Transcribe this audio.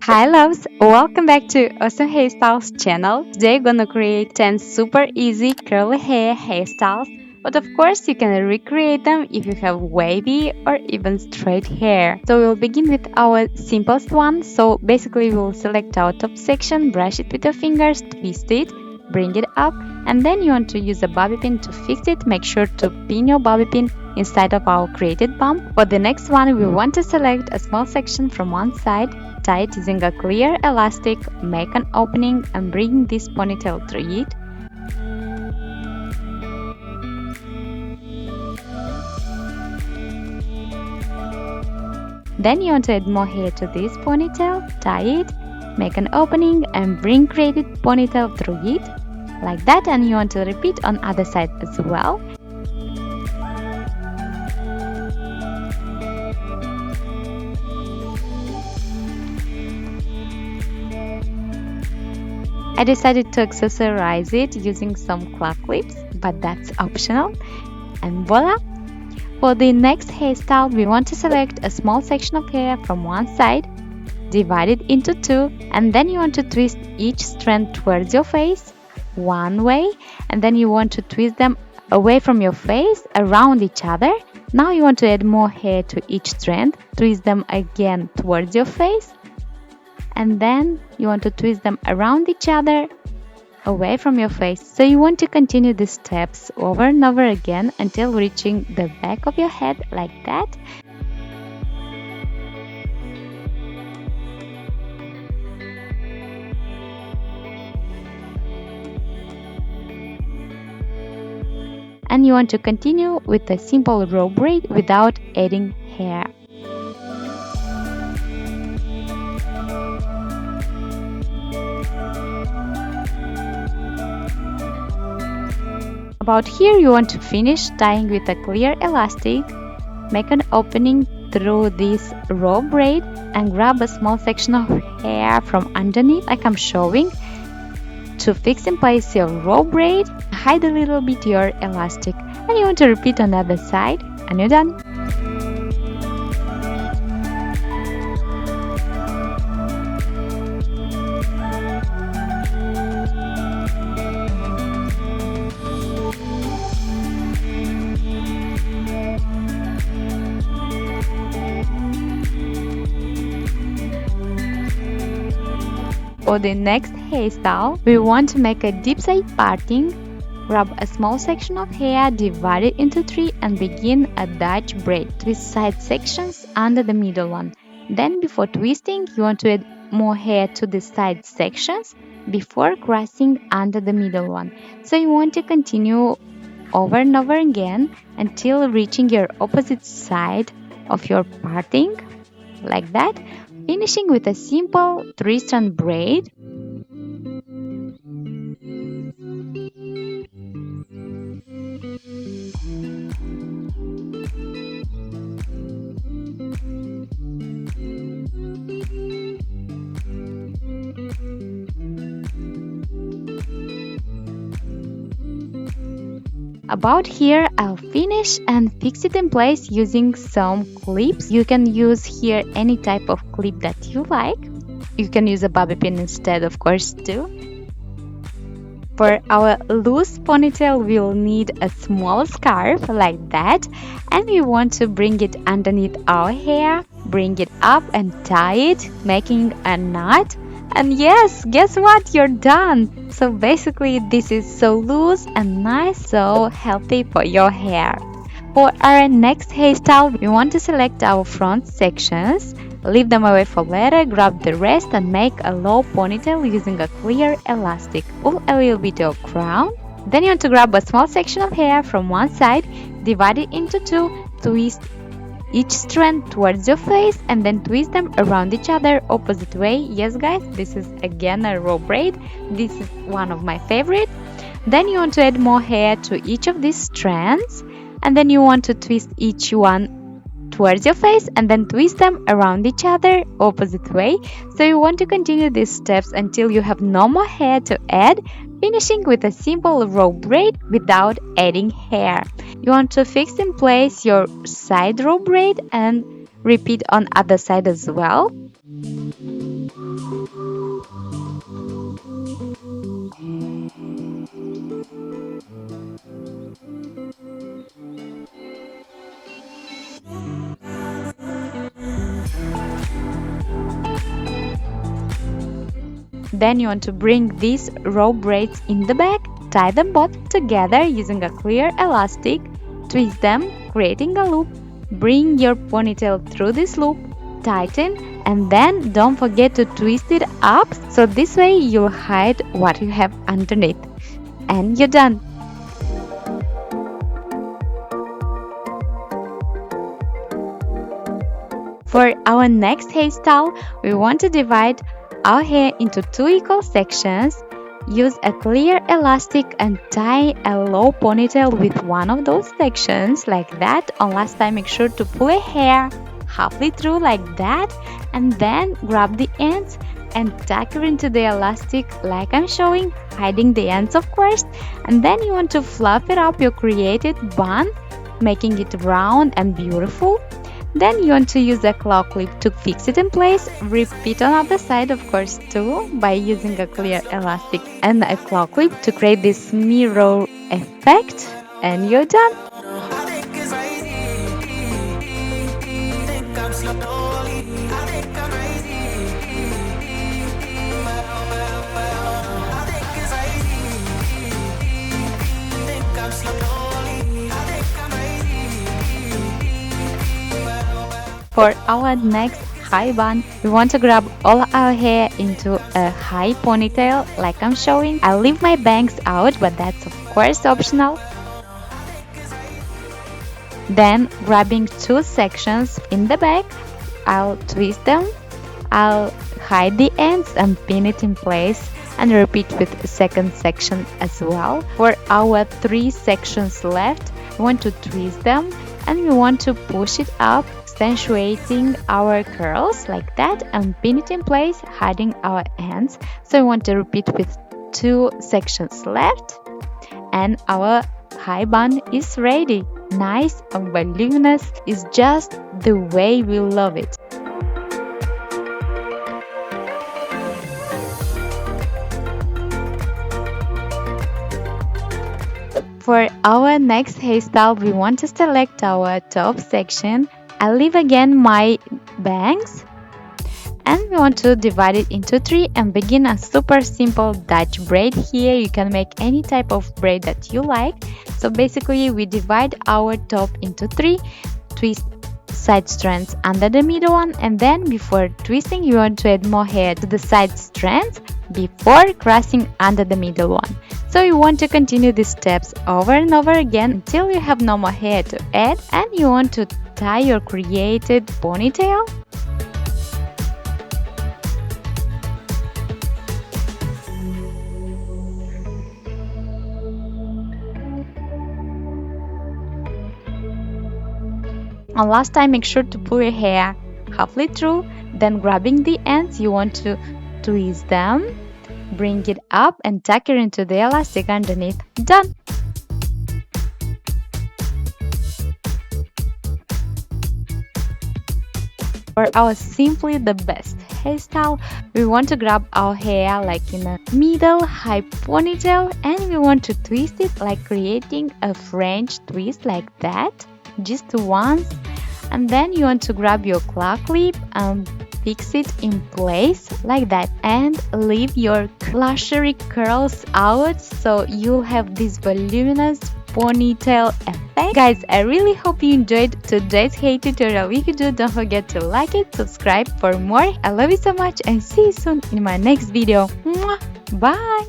Hi loves, welcome back to Awesome Hairstyles channel. Today we're gonna create 10 super easy curly hair hairstyles, but of course you can recreate them if you have wavy or even straight hair. So we'll begin with our simplest one. So basically we'll select our top section, brush it with your fingers, twist it, bring it up, and then you want to use a bobby pin to fix it. Make sure to pin your bobby pin inside of our created bump. For the next one, we want to select a small section from one side, tie it using a clear elastic, make an opening and bring this ponytail through it. Then you want to add more hair to this ponytail, tie it, make an opening and bring created ponytail through it, like that, and you want to repeat on other side as well. I decided to accessorize it using some claw clips, but that's optional. And voila! For the next hairstyle, we want to select a small section of hair from one side, divide it into two, and then you want to twist each strand towards your face one way, and then you want to twist them away from your face around each other. Now you want to add more hair to each strand, twist them again towards your face, and then you want to twist them around each other away from your face. So you want to continue these steps over and over again until reaching the back of your head, like that. And you want to continue with a simple row braid without adding hair. About here, you want to finish tying with a clear elastic, make an opening through this row braid and grab a small section of hair from underneath like I'm showing. To fix in place your row braid, hide a little bit your elastic, and you want to repeat on the other side, and you're done. For the next hairstyle, we want to make a deep side parting. Grab a small section of hair, divide it into three and begin a Dutch braid. Twist side sections under the middle one. Then before twisting, you want to add more hair to the side sections before crossing under the middle one. So you want to continue over and over again until reaching your opposite side of your parting, like that, finishing with a simple 3-strand braid. About here, I'll finish and fix it in place using some clips. You can use here any type of clip that you like. You can use a bobby pin instead, of course, too. For our loose ponytail, we'll need a small scarf like that, and we want to bring it underneath our hair, bring it up and tie it, making a knot. And yes, guess what? You're done! So basically, this is so loose and nice, so healthy for your hair. For our next hairstyle, we want to select our front sections, leave them away for later, grab the rest and make a low ponytail using a clear elastic. Pull a little bit of crown. Then you want to grab a small section of hair from one side, divide it into two, twist each strand towards your face and then twist them around each other opposite way. Yes guys, this is again a row braid. This is one of my favorite. Then you want to add more hair to each of these strands and then you want to twist each one towards your face and then twist them around each other opposite way. So you want to continue these steps until you have no more hair to add, finishing with a simple row braid without adding hair. You want to fix in place your side row braid and repeat on other side as well. Then you want to bring these raw braids in the back, tie them both together using a clear elastic, twist them, creating a loop, bring your ponytail through this loop, tighten, and then don't forget to twist it up, so this way you'll hide what you have underneath. And you're done. For our next hairstyle, we want to divide our hair into 2 equal sections. Use a clear elastic and tie a low ponytail with one of those sections like that. On last time, make sure to pull a hair halfway through like that, and then grab the ends and tuck it into the elastic like I'm showing, hiding the ends of course. And then you want to fluff it up your created bun, making it round and beautiful. Then you want to use a claw clip to fix it in place. Repeat on the other side of course too, by using a clear elastic and a claw clip to create this mirror effect. And you're done. For our next high bun, we want to grab all our hair into a high ponytail like I'm showing. I'll leave my bangs out, but that's of course optional. Then grabbing 2 sections in the back, I'll twist them, I'll hide the ends and pin it in place, and repeat with the second section as well. For our 3 sections left, we want to twist them and we want to push it up, accentuating our curls like that, and pin it in place, hiding our ends. So we want to repeat with 2 sections left, and our high bun is ready. Nice and voluminous is just the way we love it. For our next hairstyle, we want to select our top section. I'll leave again my bangs, and we want to divide it into 3 and begin a super simple Dutch braid. Here you can make any type of braid that you like. So basically we divide our top into 3, twist side strands under the middle one, and then before twisting you want to add more hair to the side strands before crossing under the middle one. So you want to continue these steps over and over again until you have no more hair to add, and you want to tie your created ponytail. And last time, make sure to pull your hair halfway through, then grabbing the ends, you want to twist them, bring it up and tuck it into the elastic underneath. Done! For our simply the best hairstyle, we want to grab our hair like in a middle high ponytail, and we want to twist it like creating a French twist like that, just once. And then you want to grab your claw clip and fix it in place like that, and leave your luxury curls out so you'll have this voluminous ponytail effect. Guys, I really hope you enjoyed today's hair tutorial. If you do, don't forget to like it, subscribe for more. I love you so much and see you soon in my next video. Mwah! Bye!